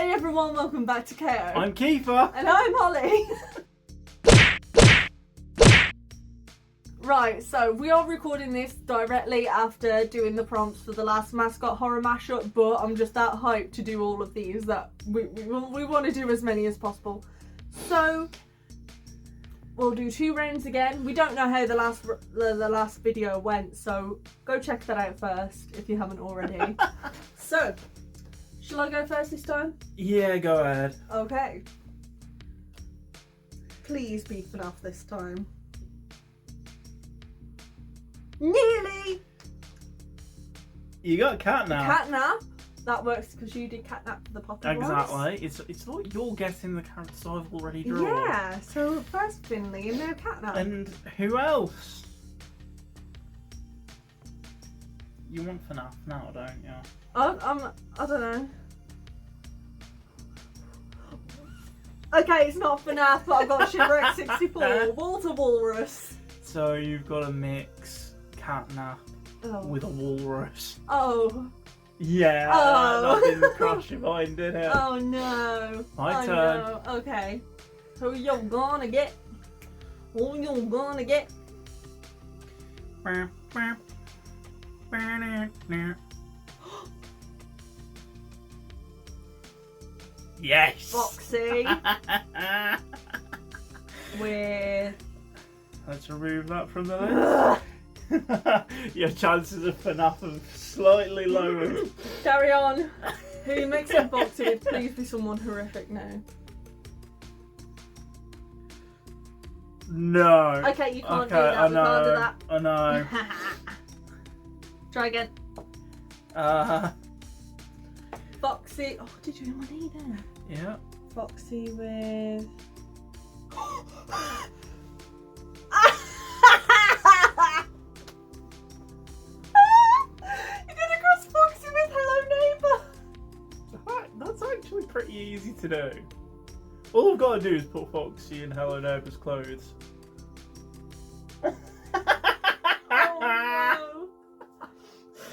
Hey everyone, welcome back to KO. I'm Kiefer. And I'm Ollie. Right, so we are recording this directly after doing the prompts for the last Mascot horror mashup, but I'm just that hyped to do all of these that we want to do as many as possible. So we'll do 2 rounds again. We don't know how the last video went, so go check that out first if you haven't already. So, shall I go first this time? Yeah, go ahead. Okay. Please be FNAF this time. Nearly! You got catnap. Catnap. That works because you did catnap for the poppy Exactly. It's like you're guessing the characters I've already drawn. Yeah, so first Finley and now catnap. And who else? You want FNAF now, don't you? I don't know. Okay, it's not FNAF, but I've got Shipwreck 64. Walter Walrus. So you've got to mix catnap with a walrus. Oh. Yeah, that didn't cross your mind, did it? Oh no. My turn. No. Okay. Who you gonna get? Who you gonna get? Yes! Foxy. With... Let's remove that from the list. Your chances of FNAF are slightly lower. Carry on. Who you mixing Foxy with? Please be someone horrific now. No. Okay, you can't do that. We can't do that. I know. Try again. Foxy. Oh, did you want to there? Yeah. Foxy with. You're gonna cross Foxy with Hello Neighbour. That's actually pretty easy to do. All I've got to do is put Foxy in Hello Neighbour's clothes.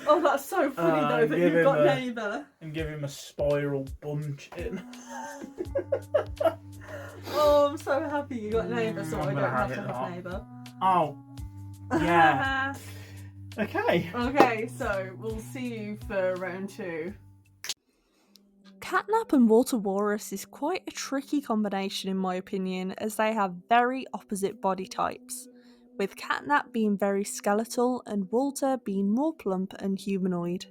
Oh, that's so funny though that you've got Neighbour. And give him a spiral bum chin. Oh, I'm so happy you got Neighbour, so I don't have to have Neighbour. Oh, yeah. Okay. Okay, so we'll see you for round 2. Catnap and Walter Walrus is quite a tricky combination in my opinion, as they have very opposite body types, with Catnap being very skeletal and Walter being more plump and humanoid.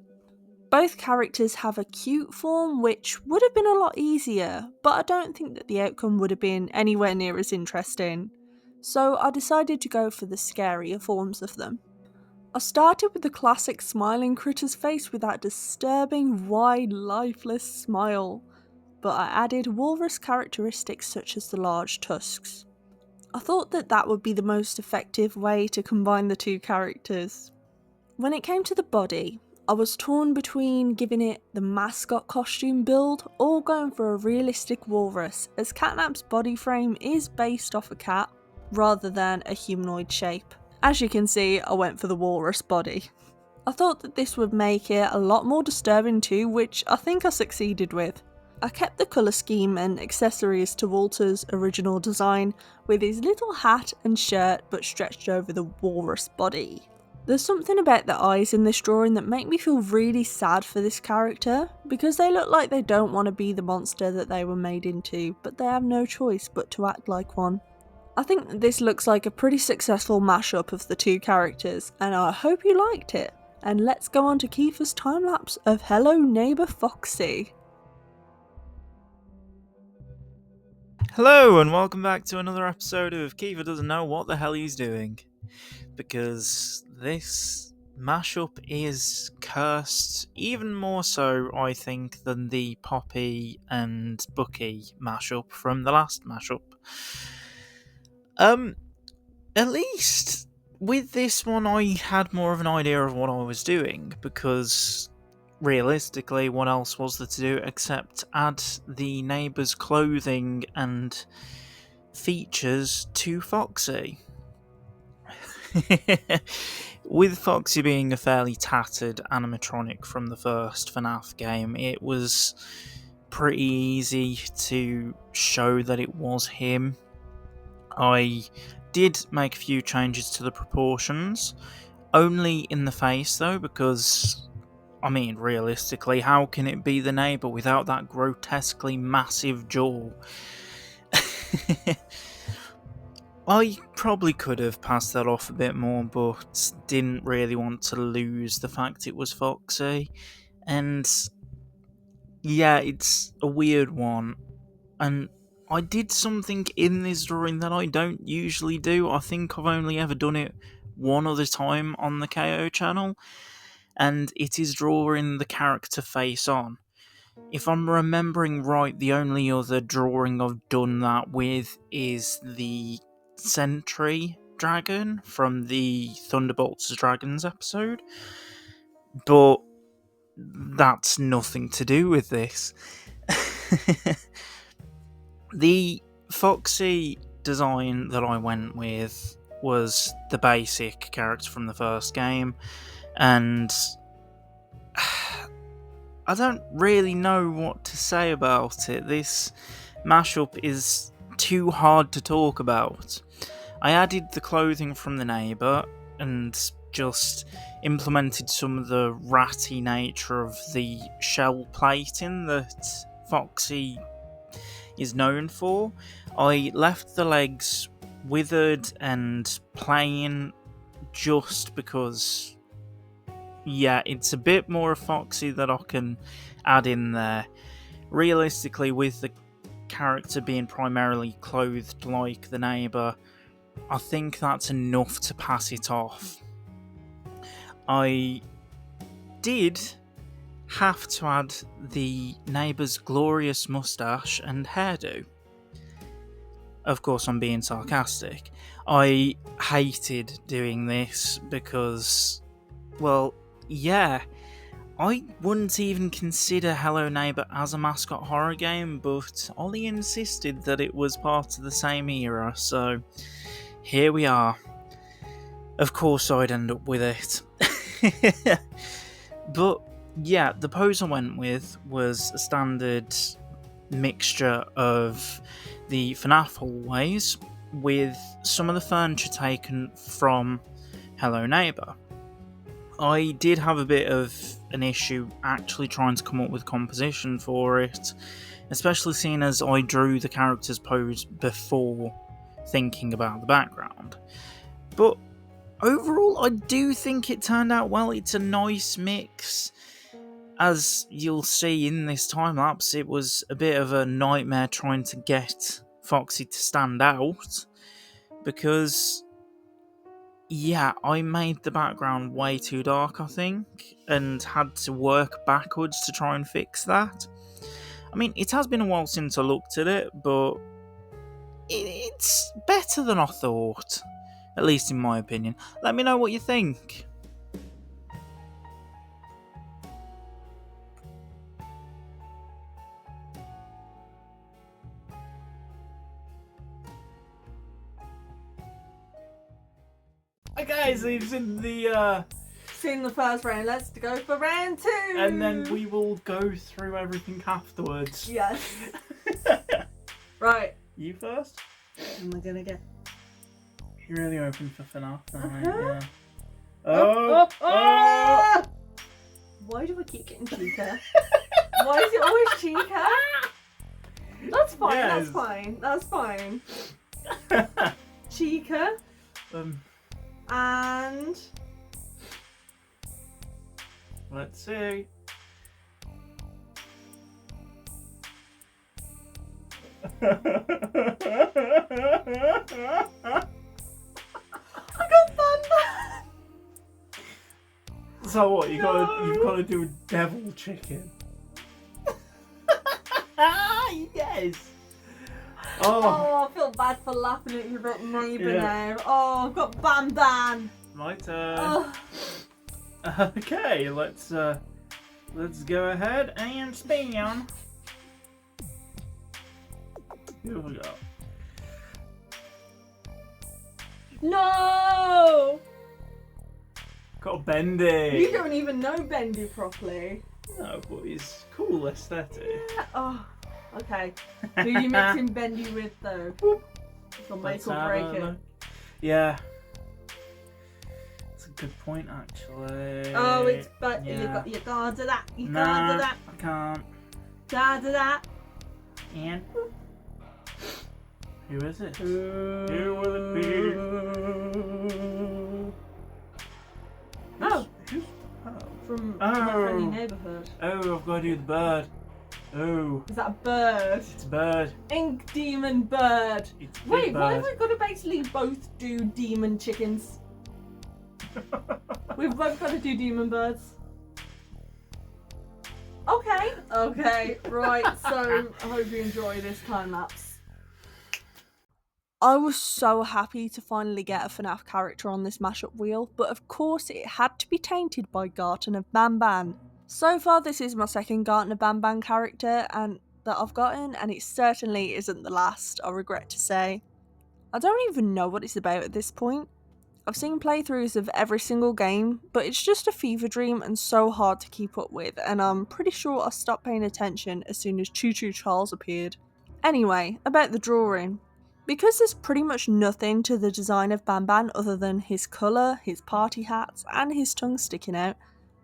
Both characters have a cute form, which would have been a lot easier, but I don't think that the outcome would have been anywhere near as interesting, so I decided to go for the scarier forms of them. I started with the classic smiling critter's face with that disturbing, wide, lifeless smile, but I added walrus characteristics such as the large tusks. I thought that that would be the most effective way to combine the 2 characters. When it came to the body, I was torn between giving it the Mascot costume build or going for a realistic walrus, as Catnap's body frame is based off a cat rather than a humanoid shape. As you can see, I went for the walrus body. I thought that this would make it a lot more disturbing too, which I think I succeeded with. I kept the colour scheme and accessories to Walter's original design, with his little hat and shirt but stretched over the walrus body. There's something about the eyes in this drawing that make me feel really sad for this character, because they look like they don't want to be the monster that they were made into, but they have no choice but to act like one. I think that this looks like a pretty successful mashup of the 2 characters, and I hope you liked it. And let's go on to Kiefer's time-lapse of Hello Neighbour Foxy. Hello and welcome back to another episode of Kiefer Doesn't Know What the Hell He's Doing. Because this mashup is cursed even more so, I think, than the Poppy and Bucky mashup from the last mashup. At least with this one I had more of an idea of what I was doing, because realistically what else was there to do except add the neighbour's clothing and features to Foxy. With Foxy being a fairly tattered animatronic from the first FNAF game, it was pretty easy to show that it was him. I did make a few changes to the proportions, only in the face though, because, I mean, realistically, how can it be the neighbour without that grotesquely massive jaw? I probably could have passed that off a bit more, but didn't really want to lose the fact it was Foxy. And yeah, it's a weird one. And I did something in this drawing that I don't usually do. I think I've only ever done it one other time on the KO channel, and it is drawing the character face on. If I'm remembering right, the only other drawing I've done that with is the Sentry Dragon from the Thunderbolts as Dragons episode, but that's nothing to do with this. The Foxy design that I went with was the basic character from the first game, and I don't really know what to say about it. This mashup is too hard to talk about. I added the clothing from the neighbour and just implemented some of the ratty nature of the shell plating that Foxy is known for. I left the legs withered and plain just because, yeah, it's a bit more of Foxy that I can add in there. Realistically, with the character being primarily clothed like the neighbour, I think that's enough to pass it off. I did have to add the neighbour's glorious moustache and hairdo. Of course, I'm being sarcastic. I hated doing this because, well, yeah, I wouldn't even consider Hello Neighbour as a mascot horror game, but Ollie insisted that it was part of the same era, so here we are. Of course I'd end up with it. But yeah, the pose I went with was a standard mixture of the FNAF hallways with some of the furniture taken from Hello Neighbour. I did have a bit of an issue actually trying to come up with composition for it, especially seeing as I drew the character's pose before thinking about the background. But overall, I do think it turned out well. It's a nice mix. As you'll see in this time lapse, it was a bit of a nightmare trying to get Foxy to stand out, because yeah, I made the background way too dark, I think, and had to work backwards to try and fix that. I mean, it has been a while since I looked at it, but it's better than I thought, at least in my opinion. Let me know what you think. Okay, so you've seen the Seen the first round, let's go for round 2! and then we will go through everything afterwards. Yes. Right. You first? Am I gonna get... You're really open for FNAF, aren't Uh-huh. you? Yeah. Oh! Oh! Why do I keep getting Chica? Why is it always Chica? That's fine, Yes. that's fine, that's fine. Chica and... Let's see. I got Bamba! So what? You've No. got to do a devil chicken. Yes. Oh, Oh, I feel bad for laughing at your little neighbour Yeah. now. Oh, I've got Bam Bam! my turn. Oh. Okay, let's go ahead and spin. Here we go. No! Got Bendy. You don't even know Bendy properly. No, but he's cool aesthetic. Oh, okay. Who you mixing Bendy with though? It's gonna make or break it. Yeah. That's a good point, actually. Oh, it's but Yeah. you can't do that. You Nah, can't do that. I can't. Can't do that. And who is it? Who will it be? Oh, Who's Pearl? from Oh. my friendly neighbourhood. Oh, I've got to do the bird. Oh, Is that a bird? it's a bird. Ink demon bird. It's a big Wait, why bird. have we got to basically both do demon chickens? We've both got to do demon birds. Okay. Okay. Right. So I hope you enjoy this time lapse. I was so happy to finally get a FNAF character on this mashup wheel, but of course it had to be tainted by Garten of Banban. So far this is my second Garten of Banban character that I've gotten, and it certainly isn't the last, I regret to say. I don't even know what it's about at this point. I've seen playthroughs of every single game, but it's just a fever dream and so hard to keep up with, and I'm pretty sure I stopped paying attention as soon as Choo Choo Charles appeared. Anyway, about the drawing. Because there's pretty much nothing to the design of Banban other than his colour, his party hats, and his tongue sticking out,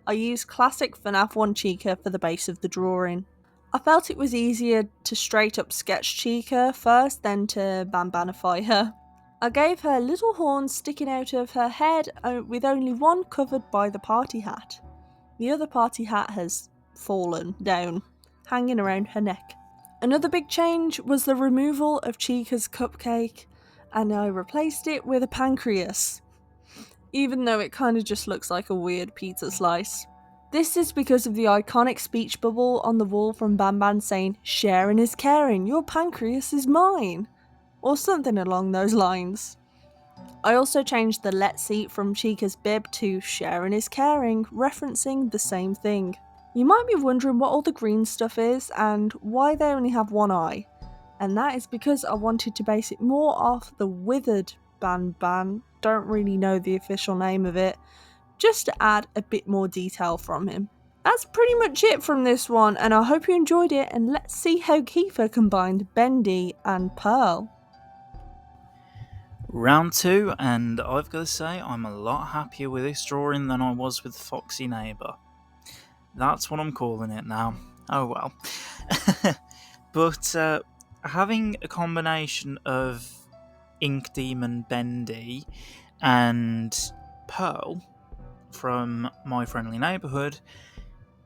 I used classic FNAF 1 Chica for the base of the drawing. I felt it was easier to straight up sketch Chica first than to Banbanify her. I gave her little horns sticking out of her head with only one covered by the party hat. The other party hat has fallen down, hanging around her neck. Another big change was the removal of Chica's cupcake, and I replaced it with a pancreas, even though it kind of just looks like a weird pizza slice. This is because of the iconic speech bubble on the wall from Banban saying, "Sharing is caring, your pancreas is mine," or something along those lines. I also changed the let's eat from Chica's bib to sharing is caring, referencing the same thing. You might be wondering what all the green stuff is and why they only have one eye, and that is because I wanted to base it more off the withered Banban, don't really know the official name of it, just to add a bit more detail from him. That's pretty much it from this one, and I hope you enjoyed it, and let's see how Kiefer combined Bendy and Pearl. Round 2, and I've got to say I'm a lot happier with this drawing than I was with Foxy Neighbour. That's what I'm calling it now. Oh well. But having a combination of Ink Demon Bendy and Pearl from My Friendly Neighbourhood,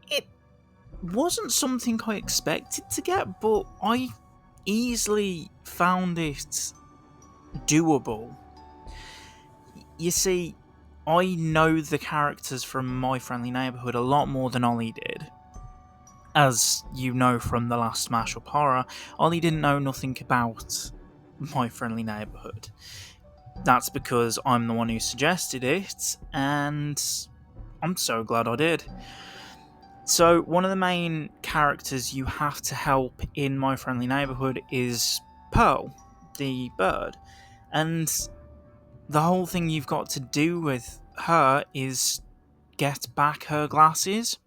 it wasn't something I expected to get, but I easily found it doable. You see, I know the characters from My Friendly Neighbourhood a lot more than Ollie did. As you know from the last Mashup Horror, Ollie didn't know nothing about My Friendly Neighbourhood. That's because I'm the one who suggested it, and I'm so glad I did. So, one of the main characters you have to help in My Friendly Neighbourhood is Pearl, the bird. And the whole thing you've got to do with her is get back her glasses.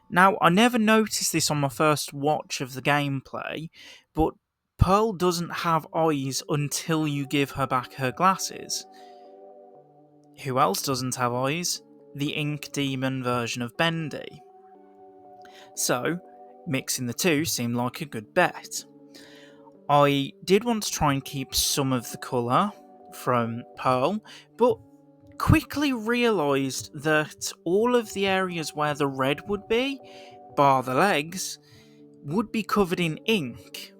Now, I never noticed this on my first watch of the gameplay, but Pearl doesn't have eyes until you give her back her glasses. Who else doesn't have eyes? The Ink Demon version of Bendy. So, mixing the two seemed like a good bet. I did want to try and keep some of the colour from Pearl, but quickly realised that all of the areas where the red would be, bar the legs, would be covered in ink.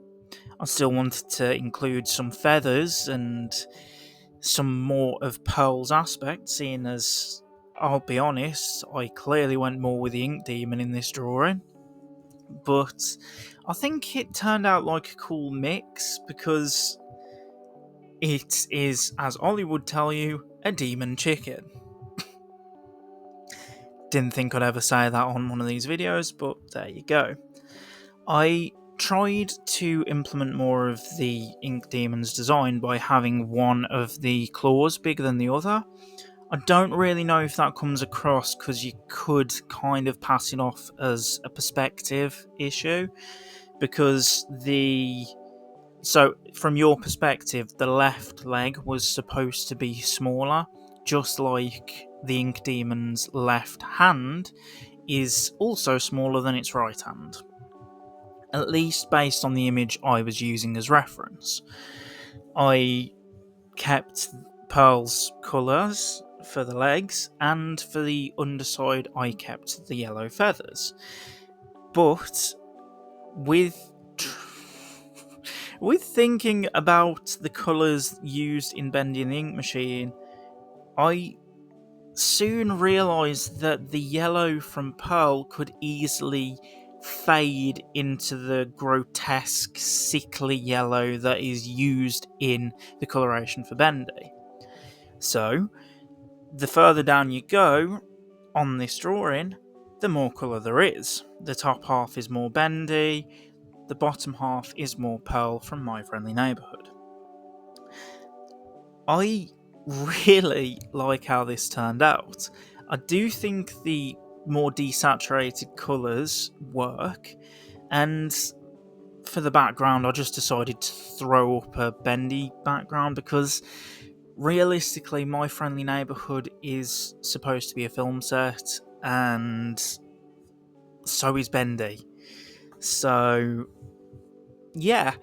I still wanted to include some feathers and some more of Pearl's aspect, seeing as, I'll be honest, I clearly went more with the Ink Demon in this drawing. But I think it turned out like a cool mix, because it is, as Ollie would tell you, a demon chicken. Didn't think I'd ever say that on one of these videos, but there you go. I tried to implement more of the Ink Demon's design by having one of the claws bigger than the other. I don't really know if that comes across because you could kind of pass it off as a perspective issue, because so from your perspective, the left leg was supposed to be smaller, just like the Ink Demon's left hand is also smaller than its right hand. At least based on the image I was using as reference. I kept Pearl's colours for the legs, and for the underside I kept the yellow feathers. But with thinking about the colours used in Bendy and the Ink Machine, I soon realised that the yellow from Pearl could easily fade into the grotesque, sickly yellow that is used in the coloration for Bendy. So, the further down you go on this drawing, the more colour there is. The top half is more Bendy, the bottom half is more Pearl from My Friendly Neighbourhood. I really like how this turned out. I do think the more desaturated colours work, and for the background I just decided to throw up a Bendy background because realistically My Friendly Neighbourhood is supposed to be a film set, and so is Bendy. So yeah,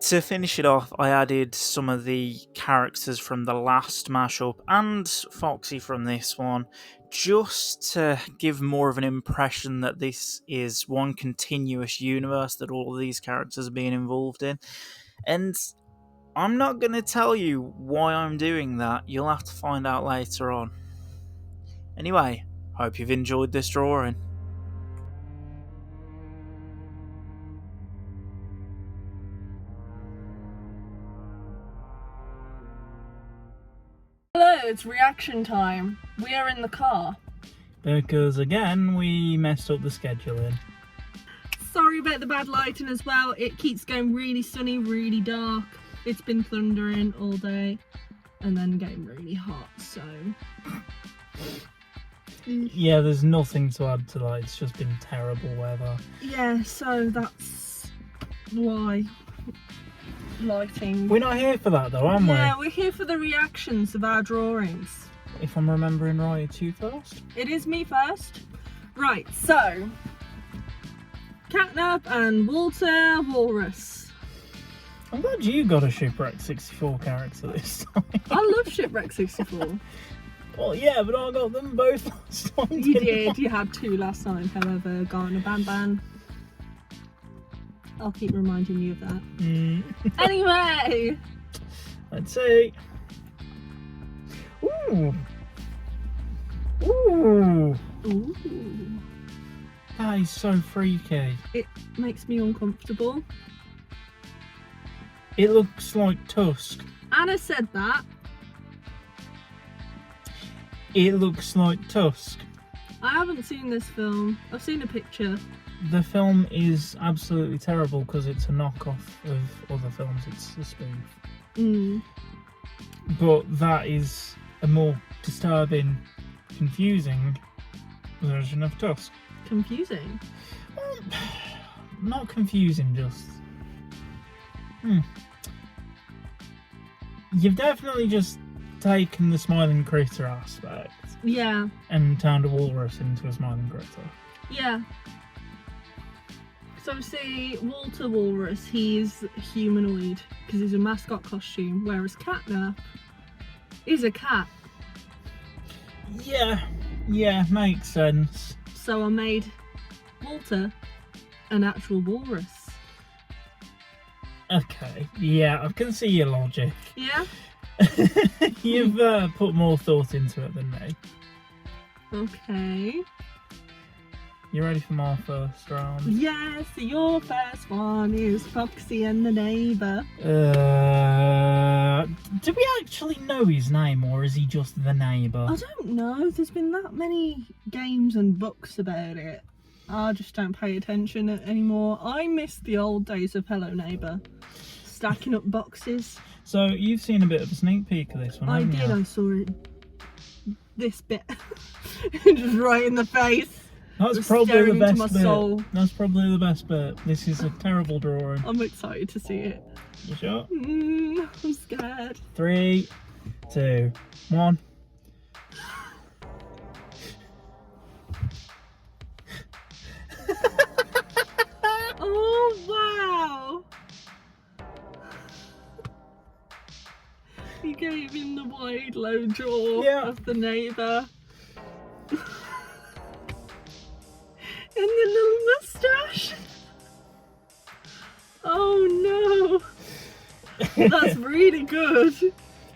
to finish it off, I added some of the characters from the last mashup and Foxy from this one, just to give more of an impression that this is one continuous universe that all of these characters are being involved in. And I'm not going to tell you why I'm doing that, you'll have to find out later on. Anyway, hope you've enjoyed this drawing. Hello, it's reaction time. We are in the car. Because again, we messed up the scheduling. Sorry about the bad lighting as well. It keeps going really sunny, really dark. It's been thundering all day and then getting really hot, so... Yeah, there's nothing to add to that. It's just been terrible weather. Yeah, so that's why. Lighting. We're not here for that though, am we? Yeah, we're here for the reactions of our drawings. If I'm remembering right, it's you first? It is me first. Right, so Catnap and Walter Walrus. I'm glad you got a Shipwreck 64 character this time. I love Shipwreck 64. Well, yeah, but I got them both last time. You did, you had two last time, however, Garner Ban. I'll keep reminding you of that. Anyway! Let's see. Ooh. Ooh. Ooh. That is so freaky. It makes me uncomfortable. It looks like Tusk. Anna said that. It looks like Tusk. I haven't seen this film. I've seen a picture. The film is absolutely terrible because it's a knockoff of other films. It's a spoof. But that is a more disturbing, confusing version of Tusk. Confusing? Well, not confusing, just... You've definitely just taken the smiling critter aspect Yeah. and turned a walrus into a smiling critter. Yeah. So see, Walter Walrus, he's humanoid because he's a mascot costume, whereas Catnap is a cat. Yeah, makes sense. So I made Walter an actual walrus. Okay, yeah, I can see your logic. Yeah? You've put more thought into it than me. Okay. You ready for my first round? Yes, your first one is Foxy and the Neighbour. Do we actually know his name, or is he just the neighbour? I don't know, there's been that many games and books about it. I just don't pay attention anymore. I miss the old days of Hello Neighbour. Stacking up boxes. So, you've seen a bit of a sneak peek of this one, I haven't did, you? I saw it this bit. Just right in the face. That's Just probably staring the into best my bit. soul. That's probably the best bit. This is a terrible drawing. I'm excited to see it. You sure? I'm scared. 3, 2, 1. Oh wow! He gave him the wide low jaw Yeah. of the neighbour. And the little moustache. Oh no! That's really good.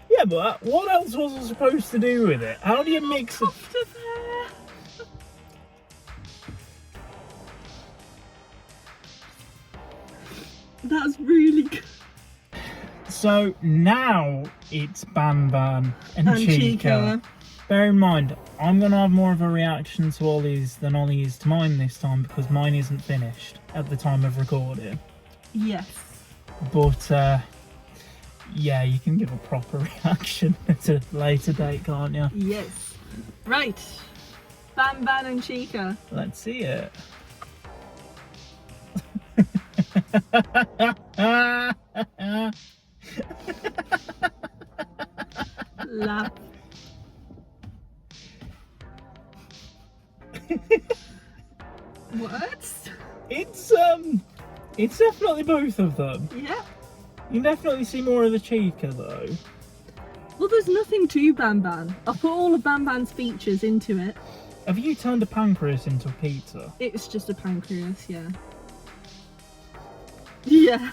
Yeah, but what else was I supposed to do with it? How do you mix it? After there. That's really good. So now it's Ban Ban and And Chica. Chica. Bear in mind, I'm going to have more of a reaction to Ollie's than Ollie is to mine this time because mine isn't finished at the time of recording. Yes. But, yeah, you can give a proper reaction at a later date, can't you? Yes. Right. Ban Ban and Chica. Let's see it. Laugh. What? It's definitely both of them. Yeah. You can definitely see more of the Chica though. Well, there's nothing to Ban Ban. I put all of Ban Ban's features into it. Have you turned a pancreas into a pizza? It's just a pancreas, yeah. Yeah.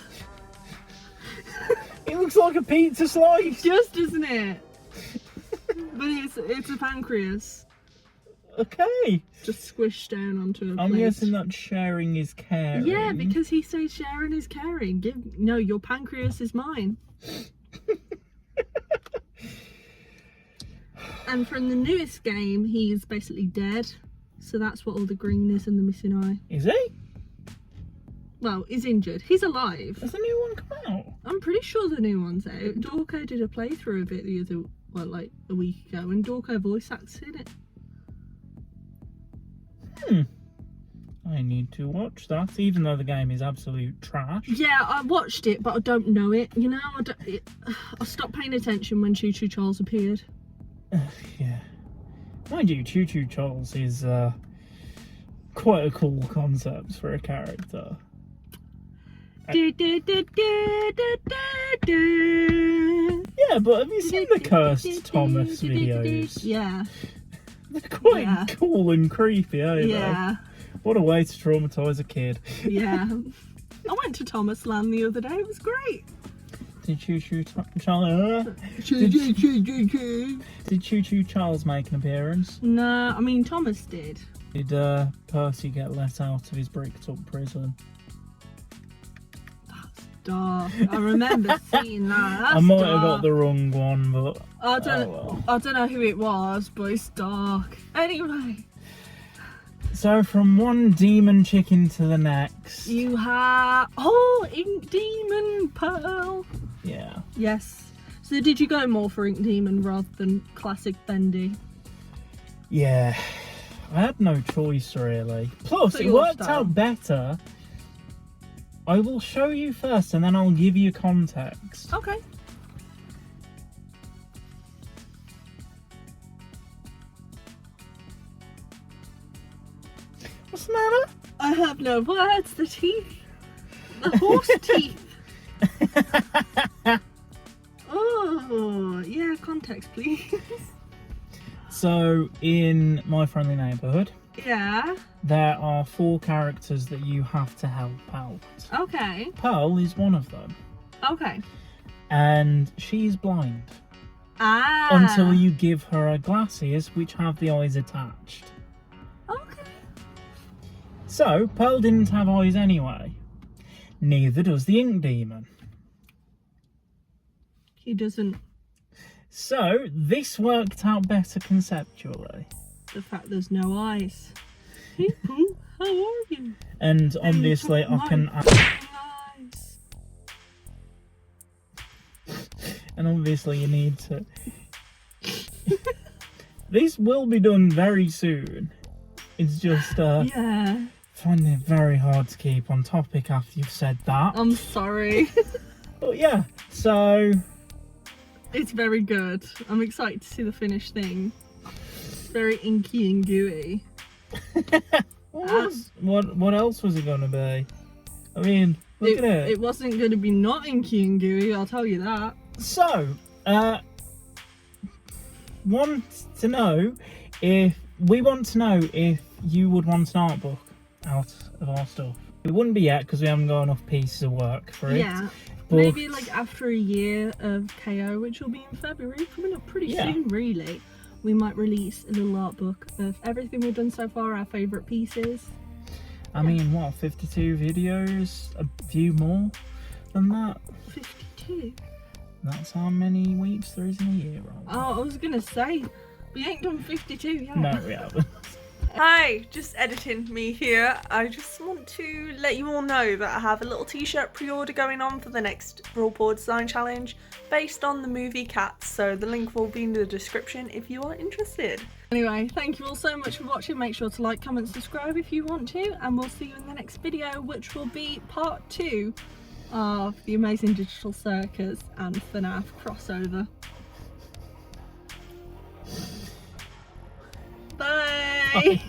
It looks like a pizza slice. Just, doesn't it? But it's a pancreas. Okay. Just squished down onto a I'm plate. guessing that sharing is caring. Yeah, because he says sharing is caring. No, your pancreas is mine. And from the newest game, he's basically dead. So that's what all the green is and the missing eye. Is he? Well, he's injured. He's alive. Has a new one come out? I'm pretty sure the new one's out. Dorco did a playthrough of it like a week ago, and Dorco voice acted it. I need to watch that, even though the game is absolute trash. Yeah, I watched it, but I don't know it. You know, I stopped paying attention when Choo Choo Charles appeared. Yeah. Mind you, Choo Choo Charles is quite a cool concept for a character. Do, do, do, do, do, do, do. Yeah, but have you seen the Cursed Thomas videos? Yeah. They're quite Yeah. cool and creepy, aren't they? Yeah. What a way to traumatise a kid. Yeah. I went to Thomas Land the other day. It was great. Did Choo Choo Charles? Did Choo Choo Charles make an appearance? No, I mean Thomas did. Did Percy get let out of his bricked up prison? That's dark. I remember seeing that. That's I might dark. have got the wrong one, but I don't well. I don't know who it was, but it's dark. Anyway, So from one demon chicken to the next. you have Ink Demon Pearl. Yeah. Yes. So did you go more for Ink Demon rather than classic Bendy? Yeah. I had no choice really. Plus, So it your worked style. out better. I will show you first and then I'll give you context. Okay. What's the matter? I have no words. The teeth. The horse teeth. Oh, yeah, context please. So, in My Friendly Neighbourhood, Yeah. there are 4 characters that you have to help out. Okay. Pearl is one of them. Okay. And she's blind. Ah. Until you give her her glasses, which have the eyes attached. Okay. So, Pearl didn't have eyes anyway. Neither does the Ink Demon. He doesn't. So, this worked out better conceptually. The fact there's no eyes. Hey, Pooh, how are you? And obviously, Hey, I can... eyes. And obviously, you need to... This will be done very soon. It's just Yeah. finding it very hard to keep on topic after you've said that. I'm sorry. But yeah, so It's very good. I'm excited to see the finished thing. It's very inky and gooey. what else was it gonna be? I mean, look at it. It wasn't going to be not inky and gooey, I'll tell you that. So, want to know if you would want an art book out of our stuff. It wouldn't be yet because we haven't got enough pieces of work for it. Yeah. But Maybe like after a year of KO, which will be in February, coming up pretty soon really, we might release a little art book of everything we've done so far, our favourite pieces. I mean, what, 52 videos? A few more than that? 52? That's how many weeks there is in a year, right? Oh, I was going to say, we ain't done 52 yet. No, we haven't. Hi, just editing me here. I just want to let you all know that I have a little t-shirt pre-order going on for the next Raw Board Design Challenge based on the movie Cats, so the link will be in the description if you are interested. Anyway, thank you all so much for watching. Make sure to like, comment, subscribe if you want to, and we'll see you in the next video, which will be part 2 of the Amazing Digital Circus and FNAF crossover. Bye!